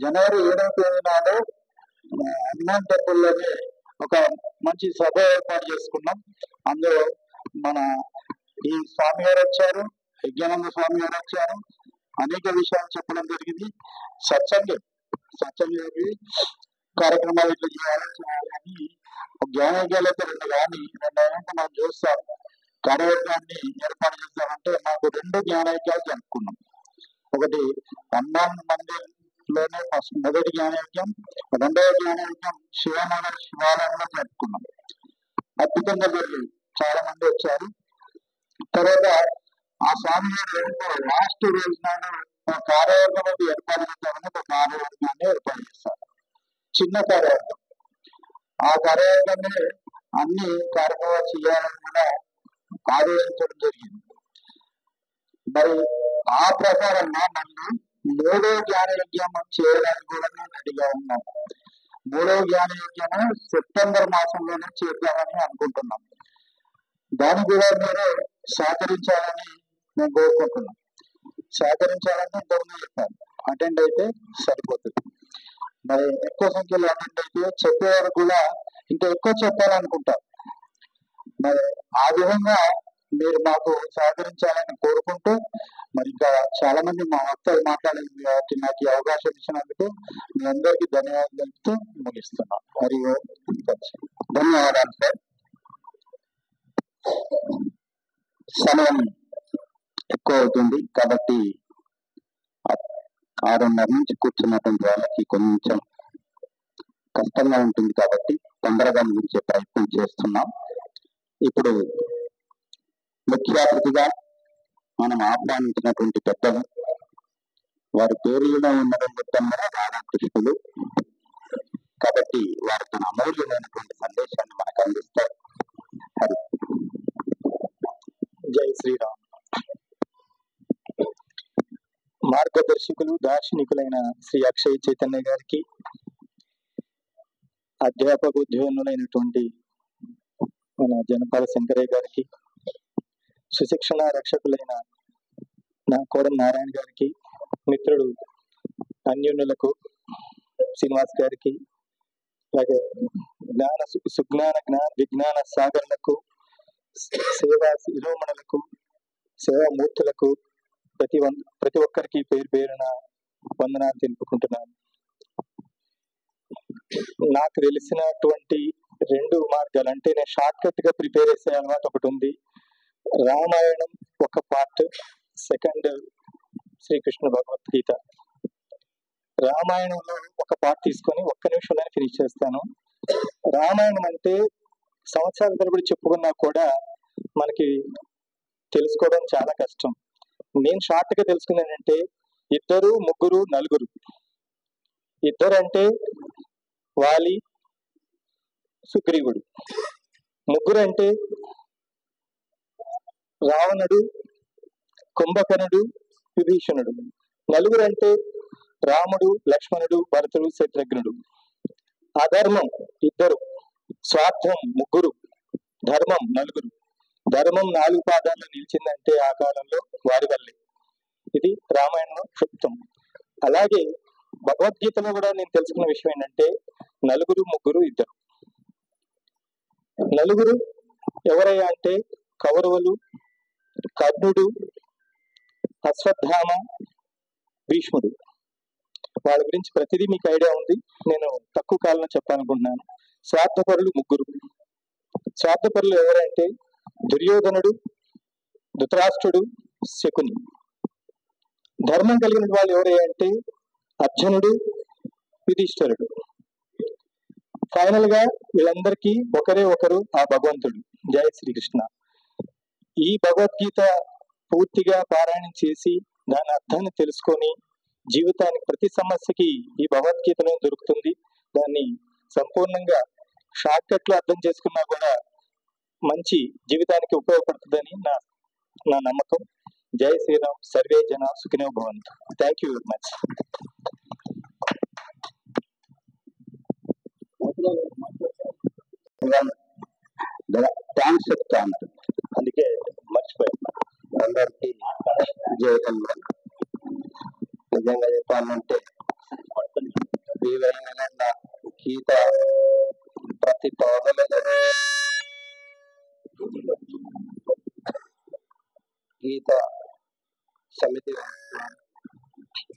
జనవరి 7వ తేదీ నాడు హనుమాన్ టెంపుల్లోనే ఒక మంచి సభ ఏర్పాటు చేసుకున్నాం. అందులో మన ఈ స్వామి గారు వచ్చారు, యజ్ఞానంద స్వామి గారు వచ్చారు, అనేక విషయాలు చెప్పడం జరిగింది. సత్సంగం కార్యక్రమాలు ఇట్లా చేయాలని జ్ఞానయజ్ఞాలైతే 2 కానీ 2 అయినాక మనం చూస్తాం, కార్యవర్గాన్ని ఏర్పాటు చేస్తామంటే మాకు 2 జ్ఞానయజ్ఞాలు జరుపుకున్నాం. ఒకటి హనుమాన్ మందిర్ లోనే మొదటి జ్ఞానయజ్ఞం, 2వ జ్ఞానయజ్ఞం శివనగర్ శివాలయంలో జరుపుకున్నాం. అద్భుతంగా జరిగింది, చాలా మంది వచ్చారు. తర్వాత ఆ స్వామి గారు లాస్ట్ రోజు నాడు కార్యవర్గం ఏర్పాటు చేస్తామని ఒక కార్యవర్గాన్ని ఏర్పాటు చేస్తారు, చిన్న కార్యవర్గం. ఆ కార్యవర్గాన్ని అన్ని కార్యక్రమాలు చేయాలని కూడా ఆదేశించడం జరిగింది. మరి ఆ ప్రకారంగా మళ్ళీ 3వ జ్ఞానయజ్ఞం చేయడానికి కూడా రెడీగా ఉన్నాం. 3వ జ్ఞానయజ్ఞం సెప్టెంబర్ మాసంలోనే చేద్దామని అనుకుంటున్నాం. దాన్ని కూడా మీరు సహకరించాలని మేము కోరుకుంటున్నాం. సహకరించాలని ఇంతకుముందు చెప్పాను, అటెండ్ అయితే సరిపోతుంది. మరి ఎక్కువ సంఖ్యలో అటెండ్ అయితే చెప్పేవారు కూడా ఇంకా ఎక్కువ చెప్పాలనుకుంటారు. మరి ఆ విధంగా మీరు మాకు సహకరించాలని కోరుకుంటూ, మరి ఇంకా చాలా మంది మా వక్తలు మాట్లాడింది కాబట్టి నాకు ఈ అవకాశం ఇచ్చినందుకు మీ అందరికీ ధన్యవాదాలు తెలుపుతూ ముగిస్తున్నాం. మరియు ధన్యవాదాలు సార్. సమయం ఎక్కువ అవుతుంది కాబట్టి 6:30 నుంచి కూర్చున్నటువంటి వాళ్ళకి కొంచెం కష్టంగా ఉంటుంది కాబట్టి తొందరగా ముగించే ప్రయత్నం చేస్తున్నాం. ఇప్పుడు ముఖ్య అతిథిగా మనం ఆహ్వానించినటువంటి పెద్దలు, వారి పేర్లలో ఉండడం మొత్తం రాధాకృష్ణులు కాబట్టి వారు తన అమూల్యమైనటువంటి సందేశాన్ని మనకు అందిస్తారు. హరి జై శ్రీరామ్. మార్గదర్శకులు దార్శనికులైన శ్రీ అక్షయ్ చైతన్య గారికి, అధ్యాపక ఉద్యోగులైనటువంటి మన జనపాల శంకరయ్య గారికి, సుశిక్షణ రక్షకులైన నా కోడం నారాయణ గారికి, మిత్రుడు అన్యోన్యులకు శ్రీనివాస్ గారికి, అలాగే సుజ్ఞాన విజ్ఞాన సాగర్లకు, సేవా శిరోమణులకు, సేవామూర్తులకు ప్రతి ఒక్కరికి పేరు పేరున వందనాలు తెలుపుకుంటున్నాను. నాకు తెలిసినటువంటి 2 మార్గాలు అంటే నేను షార్ట్ కట్ గా ప్రిపేర్ చేసే అలవాటు ఒకటి ఉంది. రామాయణం ఒక పార్ట్, సెకండ్ శ్రీకృష్ణ భగవద్గీత. రామాయణంలో ఒక పార్ట్ తీసుకొని 1 నిమిషంలోనే ఫినిష్ చేస్తాను. రామాయణం అంటే సంవత్సరాల తరబడి చెప్పుకున్నా కూడా మనకి తెలుసుకోవడం చాలా కష్టం. నేను షార్ట్ గా తెలుసుకున్నానంటే 2, 3, 4. 2 అంటే వాలి, సుగ్రీవుడు. 3 అంటే రావణుడు, కుంభకర్ణుడు, విభీషణుడు. 4 అంటే రాముడు, లక్ష్మణుడు, భరతుడు, శత్రుఘ్నుడు. అధర్మం 2, స్వార్థం 3, ధర్మం 4. ధర్మం 4 పాదాల్లో నిలిచిందంటే ఆ కాలంలో వారి వల్లే. ఇది రామాయణం క్లుప్తం. అలాగే భగవద్గీతలో కూడా నేను తెలుసుకున్న విషయం ఏంటంటే 4, 3, 2. 4 ఎవరయ్యా అంటే కౌరవులు, కర్ణుడు, అశ్వత్థామ, భీష్ముడు. వాళ్ళ గురించి ప్రతిదీ మీకు ఐడియా ఉంది. నేను తక్కువ కాలంలో చెప్పాలనుకుంటున్నాను. స్వార్థపరులు 3. స్వార్థపరులు ఎవరంటే దుర్యోధనుడు, ధృతరాష్ట్రుడు, శకుని. ధర్మం కలిగిన వాళ్ళు ఎవరంటే అర్జునుడు, యుధిష్ఠిరుడు. ఫైనల్ గా వీళ్ళందరికీ ఒకరే ఒకరు ఆ భగవంతుడు. జై శ్రీకృష్ణ. ఈ భగవద్గీత పూర్తిగా పారాయణం చేసి దాని అర్థాన్ని తెలుసుకొని జీవితానికి ప్రతి సమస్యకి ఈ భగవద్గీతలో దొరుకుతుంది. దాన్ని సంపూర్ణంగా షార్ట్ కట్ లో అర్థం చేసుకున్నా కూడా మంచి జీవితానికి ఉపయోగపడుతుందని నా నమ్మకం. జై శ్రీరామ్. సర్వే జన సుఖినో భవంతు. Thank you very much. Thanks చెప్తాను, అందుకే మర్చిపోయాను. అందరికీ జయకం. నిజంగా చెప్పాలంటే గీత ప్రతి పౌర్ణమిలో గీత సమితి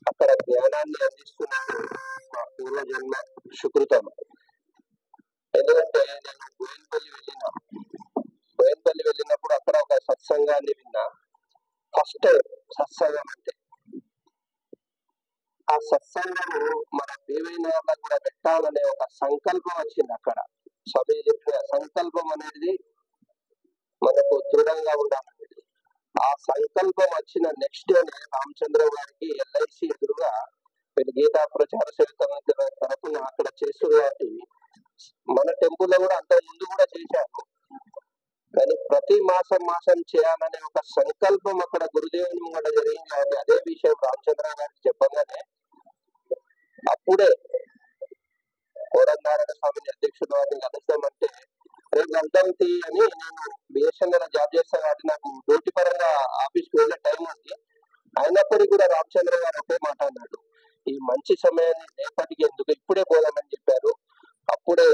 అక్కడ జ్ఞానాన్ని అందిస్తున్నాడు. మా పూర్వజన్మ సుకృతం. ఎందుకంటే నేను బోయిన్పల్లి వెళ్ళినప్పుడు అక్కడ ఒక సత్సంగాన్ని విన్నా. ఫస్ట్ సత్సంగం అంటే ఆ సత్సంగము మన దేవైనాల్లో కూడా పెట్టాలనే ఒక సంకల్పం వచ్చింది. అక్కడ స్వామి చెప్పిన సంకల్పం అనేది మనకు దృఢంగా ఉండాలనేది. ఆ సంకల్పం వచ్చిన నెక్స్ట్ డేనే రామచంద్ర గారికి LIC ఎదురుగా గీతా ప్రచార సేవ తరఫున అక్కడ చేస్తున్నారు. కాబట్టి మన టెంపుల్లో కూడా అంత ముందు కూడా చేశారు. కానీ ప్రతి మాసం చేయాలనే ఒక సంకల్పం అక్కడ గురుదేవుని కూడా జరిగింది. కాబట్టి అదే విషయం రామచంద్ర గారికి చెప్పగానే అప్పుడే కోదండనారాయణ స్వామిని అధ్యక్షుడు వారిని కలుస్తామంటే రేపు వెళ్తాంతి అని, నేను BSNL జాబ్ చేస్తాను కాబట్టి నాకు డ్యూటీ పరంగా ఆఫీస్కి వెళ్ళే టైం ఉంది. అయినప్పటికీ కూడా రామచంద్ర గారు ఒకే మాట అన్నాడు, ఈ మంచి సమయాన్ని రేపటికి ఎందుకు, ఇప్పుడే పోదామని చెప్పారు. అప్పుడే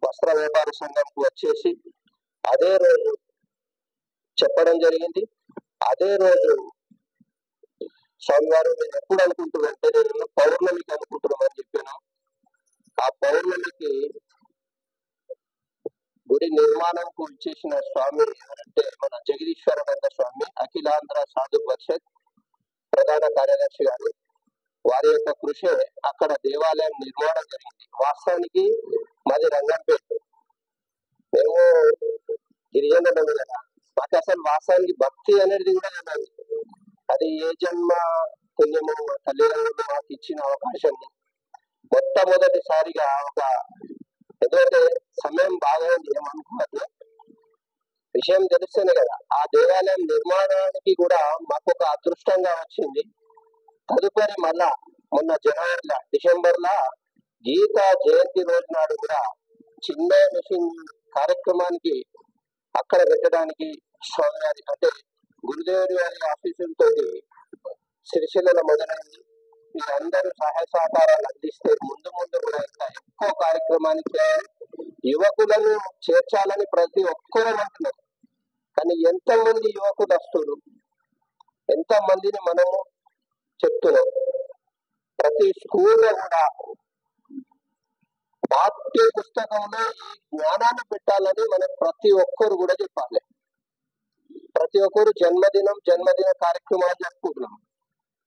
వస్త్ర వ్యాపార సంఘంకు వచ్చేసి అదే రోజు చెప్పడం జరిగింది. అదే రోజు స్వామివారు నేను ఎప్పుడు అనుకుంటున్నానంటే నేను పౌర్ణమికి అనుకుంటున్నామని చెప్పాను. ఆ పౌర్ణమికి గుడి నిర్మాణంకు ఇచ్చేసిన స్వామి ఎవరంటే మన జగదీశ్వరానంద స్వామి, అఖిలాంధ్ర సాధు పరిషత్ ప్రధాన కార్యదర్శి గారు. వారి యొక్క కృషి అక్కడ దేవాలయం నిర్మాణం జరిగింది. వాస్తవానికి మాది రంగంపేట, మేము గిరిజనులు కదా. మాకు అసలు వాస్తవానికి భక్తి అనేది కూడా తెలియదు. అది ఏ జన్మ పుణ్యము తల్లిదండ్రులు మాకు ఇచ్చిన అవకాశం. మొట్టమొదటిసారిగా ఒక ఎందుకంటే సమయం బాగా ఏమనుకోవద్దు, విషయం తెలుస్తేనే కదా. ఆ దేవాలయం నిర్మాణానికి కూడా మాకు ఒక అదృష్టంగా వచ్చింది. తదుపరి మళ్ళా మొన్న జనవరిలో డిసెంబర్లో గీతా జయంతి రోజు నాడు కూడా చిన్న మిషన్ కార్యక్రమానికి అక్కడ పెట్టడానికి స్వామి గారి అంటే గురుదేవుడి వారి ఆఫీసులతో సిరిసిల్లలో మొదలైంది. మీరందరూ సహాయ సహకారాలు అందిస్తే ముందు కూడా ఇంకా ఎక్కువ కార్యక్రమానికి యువకులను చేర్చాలని ప్రతి ఒక్కరూ అంటున్నారు. కానీ ఎంతమంది యువకులు వస్తున్నారు, ఎంతమందిని మనము చెప్తున్నాం. ప్రతి స్కూల్లో కూడా పాఠ్య పుస్తకంలో ఈ జ్ఞానాన్ని పెట్టాలని మనం ప్రతి ఒక్కరు కూడా చెప్పాలి. ప్రతి ఒక్కరు జన్మదిన కార్యక్రమాలు జరుపుకుంటున్నాం.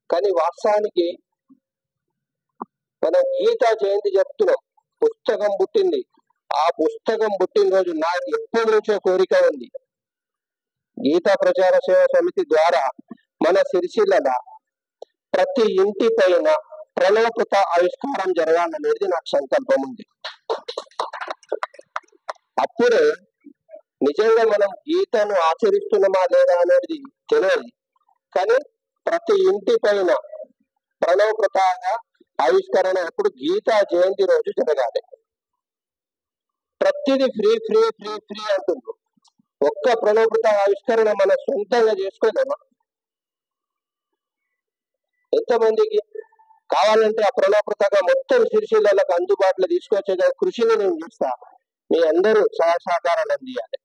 కానీ వాస్తవానికి మనం గీతా జయంతి చెప్తున్నాం. పుస్తకం పుట్టింది. ఆ పుస్తకం పుట్టినరోజు నాకు ఎప్పటి నుంచో కోరిక ఉంది. గీతా ప్రచార సేవా సమితి ద్వారా మన సిరిసిల్ల ప్రతి ఇంటి పైన ప్రణవకృత ఆవిష్కారం జరగాలనేది నాకు సంకల్పం ఉంది. అప్పుడే నిజంగా మనం గీతను ఆచరిస్తున్నామా లేదా అనేది తెలియదు. కానీ ప్రతి ఇంటి పైన ప్రణవకృతగా ఆవిష్కరణ ఎప్పుడు గీతా జయంతి రోజు జరగాలి. ప్రతిదీ ఫ్రీ ఫ్రీ ఫ్రీ ఫ్రీ అంటుండ్రు. ఒక్క ప్రణోపృత ఆవిష్కరణ మన సొంతంగా చేసుకోలేమా? ఎంతమందికి కావాలంటే ఆ ప్రణోపృతగా మొత్తం సిరిసిల్లకు అందుబాటులో తీసుకొచ్చే కృషిని నేను చేస్తా. మీ అందరూ సహకారాలు అందియాలి.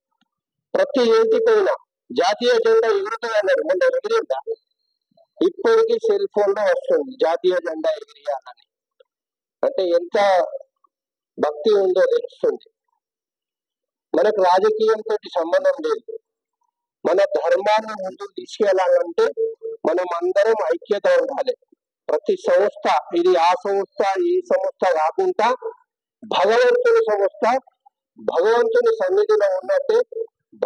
ప్రతి ఇంటిపైన జాతీయ జెండా ఎగురుతుంది అన్నారు, మొన్న ఎగిరిందా? ఇప్పటికీ సెల్ ఫోన్ లో వస్తుంది జాతీయ జెండా ఎగిరియాలని. అంటే ఎంత భక్తి ఉందో తెలుస్తుంది. మనకు రాజకీయంతో సంబంధం లేదు. మన ధర్మాన్ని ముందుకు తీసుకెళ్లాలంటే మనం అందరం ఐక్యత ఉండాలి. ప్రతి సంస్థ, ఇది ఆ సంస్థ ఈ సంస్థ కాకుండా భగవంతుని సంస్థ, భగవంతుని సన్నిధిలో ఉన్నట్టే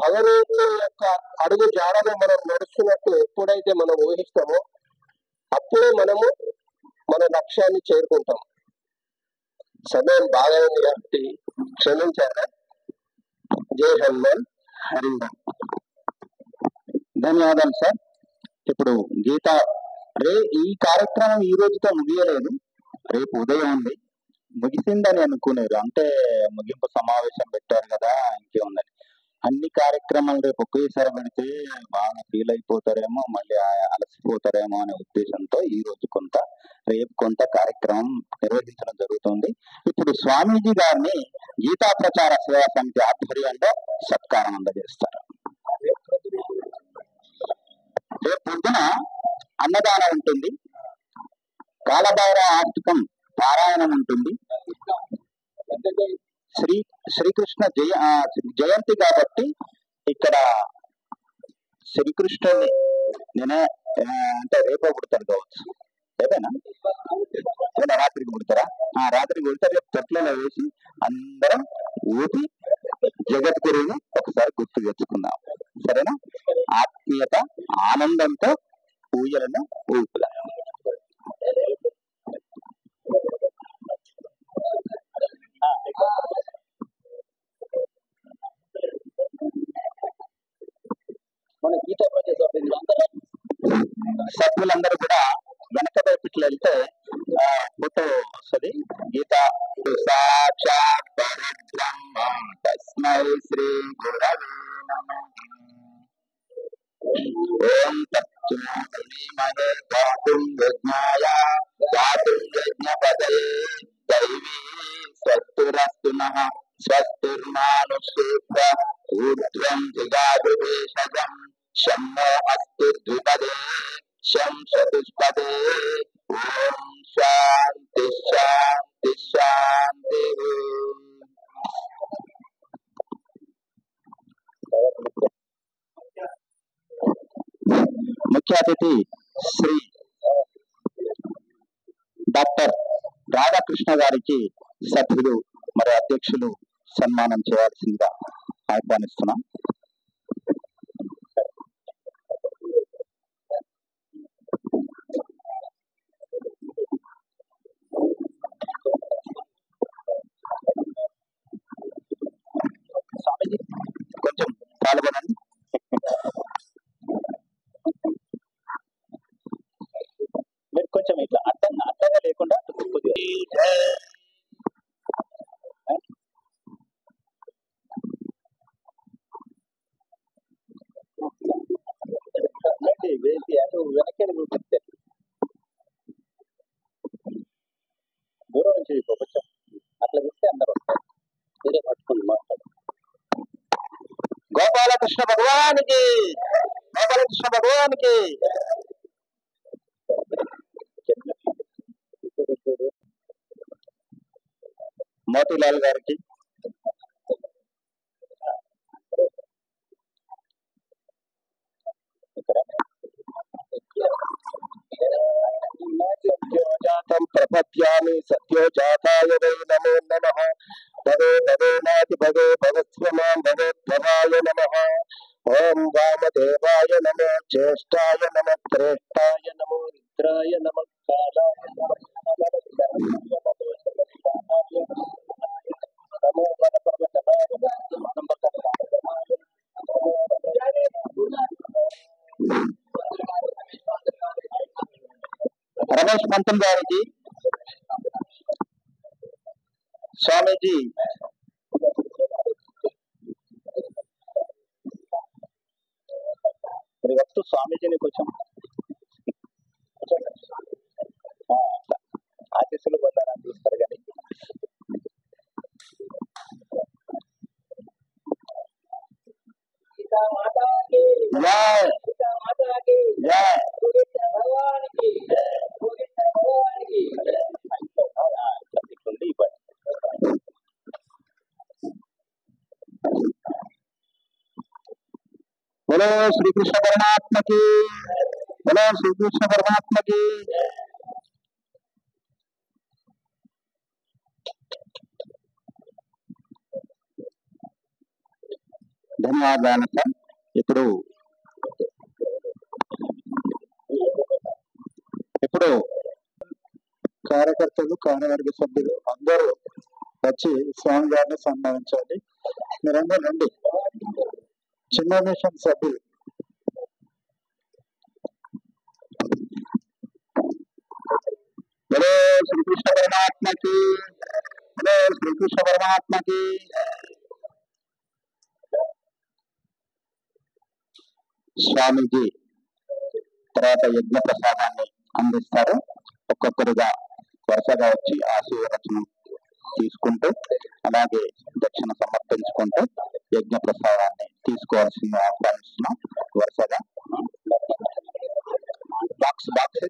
భగవంతుని యొక్క అడుగు జాడలో మనం నడుస్తున్నట్టు ఎప్పుడైతే మనం ఊహిస్తామో అప్పుడే మనము మన లక్ష్యాన్ని చేరుకుంటాం. సమయం బాగా ఉంది కాబట్టి క్షమించారా? జై హనుమాన్, హరి ఓం. ధన్యవాదాలు సార్. ఇప్పుడు గీత ఈ కార్యక్రమం ఈ రోజుతో ముగియలేదు, రేపు ఉదయం ఉంది. ముగిసిందని అనుకునేరు, అంటే ముగింపు సమావేశం పెట్టారు కదా ఇంకేముందని. అన్ని కార్యక్రమాలు రేపు ఒకేసారి పెడితే బాగా ఫీల్ అయిపోతారేమో, మళ్ళీ అలసిపోతారేమో అనే ఉద్దేశంతో ఈ రోజు కొంత, రేపు కొంత కార్యక్రమం నిర్వహించడం జరుగుతుంది. ఇప్పుడు స్వామీజీ గారిని గీతా ప్రచార సేవా సమితి ఆధ్వర్యంలో సత్కారం అందజేస్తారు. రేపు పొద్దున అన్నదానం ఉంటుంది, కాలభైర ఆష్టకం పారాయణం ఉంటుంది. శ్రీకృష్ణ జయంతి కాబట్టి ఇక్కడ శ్రీకృష్ణుని నేనే అంటే రేపో పుడతారు కావచ్చు, రేపేనా రాత్రికి పుడతారా? రాత్రికి పుడతారు. రేపు తొట్లలో వేసి అందరం ఊపి జగద్గురువుని ఒకసారి గుర్తు తెచ్చుకుందాం, సరేనా? ఆత్మీయత ఆనందంతో పూజలను ఊపుదాం. మన గీతా సభ్యులందరూ కూడా వెనక వైపుకి వెళ్తే ఫోటో వస్తుంది. గీత సాక్షాత్ పరబ్రహ్మం తస్మై శ్రీ గురవే నమః. ఓం తత్తుమహే గాతుం యజ్ఞాయ గాతుం యజ్ఞపదయే దైవీ స్వస్తిరస్తు నః స్వస్తిర్మానుషేభ్య ఊర్ధ్వం దిగాదు దేశజం శమ్మో అస్తు ద్విపదే శం చతుష్పదే. ఓం శాంతి శాంతి శాంతి. ముఖ్య అతిథి శ్రీ డాక్టర్ రాధాకృష్ణ గారికి సభ్యులు మరి అధ్యక్షులు సన్మానం చేయాల్సిందిగా ఆహ్వానిస్తున్నాం. కొంచెం పాల్గొనండి. మీరు కొంచెం ఇట్లా అడ్డంగా లేకుండా వేసి అటు వెనక్కి చూపిస్తే దూరం నుంచి కొంచెం అట్లా చూస్తే అందరూ వస్తారు. మీరే పట్టుకోండి మాట్లాడు. గోపాలకృష్ణ భగవానికి, గోపాలకృష్ణ భగవానికి. మోతీలాల్ గారికి, సత్యోజాతం ప్రపద్యామి సత్యోజాతాయ వై నమో నమః. భవే భవేనాతి భవే భవస్వ మాం భవేద్భవాయ నమః. ఓం వామదేవాయ నమో జ్యేష్ఠాయ నమః శ్రేష్ఠాయ నమో రుద్రాయ నమః కాలాయ నమః నమో వనపర్వతనాయ రమేష్ పంతం గారికి, స్వామీజీ స్వామీజీని కొంచెం ఆశీస్సులు పొందాలని చూస్తారు కానీ बोलो श्री कृष्ण परमात्मा की, बोलो श्री कृष्ण परमात्मा की। ధన్యవాదాలు సార్. ఇప్పుడు కార్యకర్తలు కార్యవర్గ సభ్యులు అందరూ వచ్చి స్వామి గారిని సన్మానించాలి. మీరందరూ రండి. చిన్న మిషన్ సభ్యులు बोलो श्री कृष्ण परमात्मा की, बोलो श्री कृष्ण परमात्मा की। స్వామీజీ తర్వాత యజ్ఞ ప్రసాదాన్ని అందిస్తారు. ఒక్కొక్కరుగా వరుసగా వచ్చి ఆశీర్వచనం తీసుకుంటూ అలాగే దక్షిణ సమర్పించుకుంటూ యజ్ఞ ప్రసాదాన్ని తీసుకోవాల్సింది ఆహ్వానిస్తున్నాం. వరుసగా బాక్స్ బాక్స్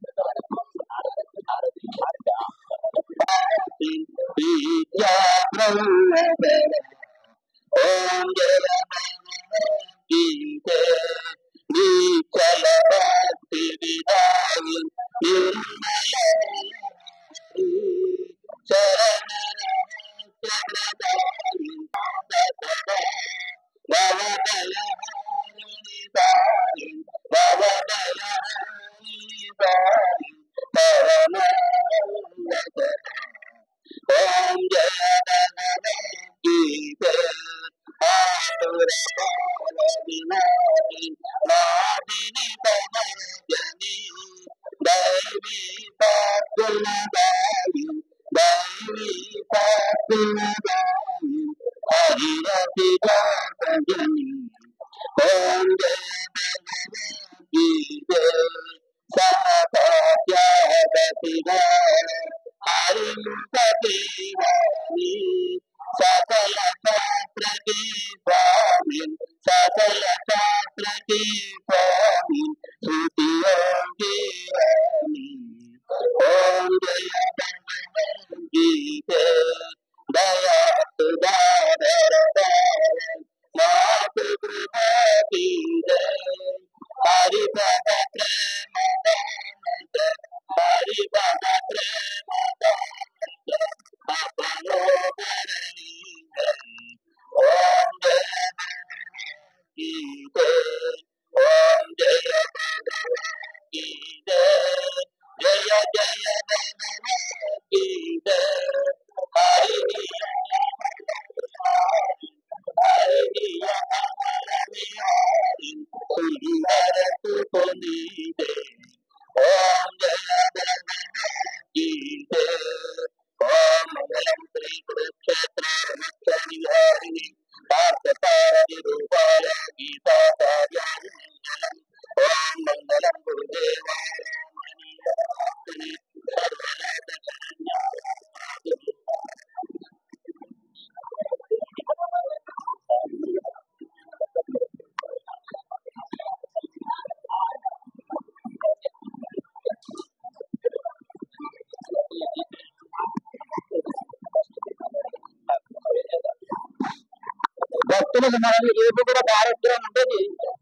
భక్తులకు మనకి రేపు కూడా కార్యక్రమం ఉంటుంది.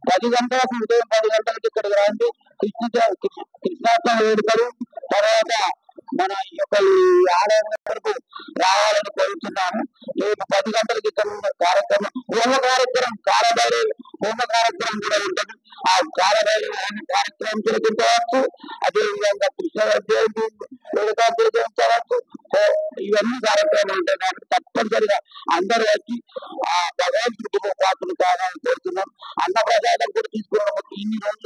10 గంటలకు ఉదయం 10 గంటలకు ఇక్కడికి రండి. కృష్ణాష్టమి వేడుకలు తర్వాత మన యొక్క ఆలయం వరకు రావాలని కోరుతున్నాము. రేపు 10 గంటలకు ఇక్కడ కార్యక్రమం హోమ కార్యక్రమం కాలభైరవ హోమ కార్యక్రమం కూడా ఉంటుంది. ఆ కాలభైరవ హోమ కార్యక్రమం జరిపించవచ్చు. అదేవిధంగా కృష్ణ జయంతి వేడుకలు జరిపించవచ్చు. ఇవన్నీ కార్యక్రమాలు ఉంటాయి కాబట్టి తప్పనిసరిగా అందరూ వచ్చి ఆ భగవంతుడికి పాత్రలు కావాలని కోరుతున్నాం. అన్న ప్రసాదం కూడా తీసుకున్నాము. ఇన్ని రోజులు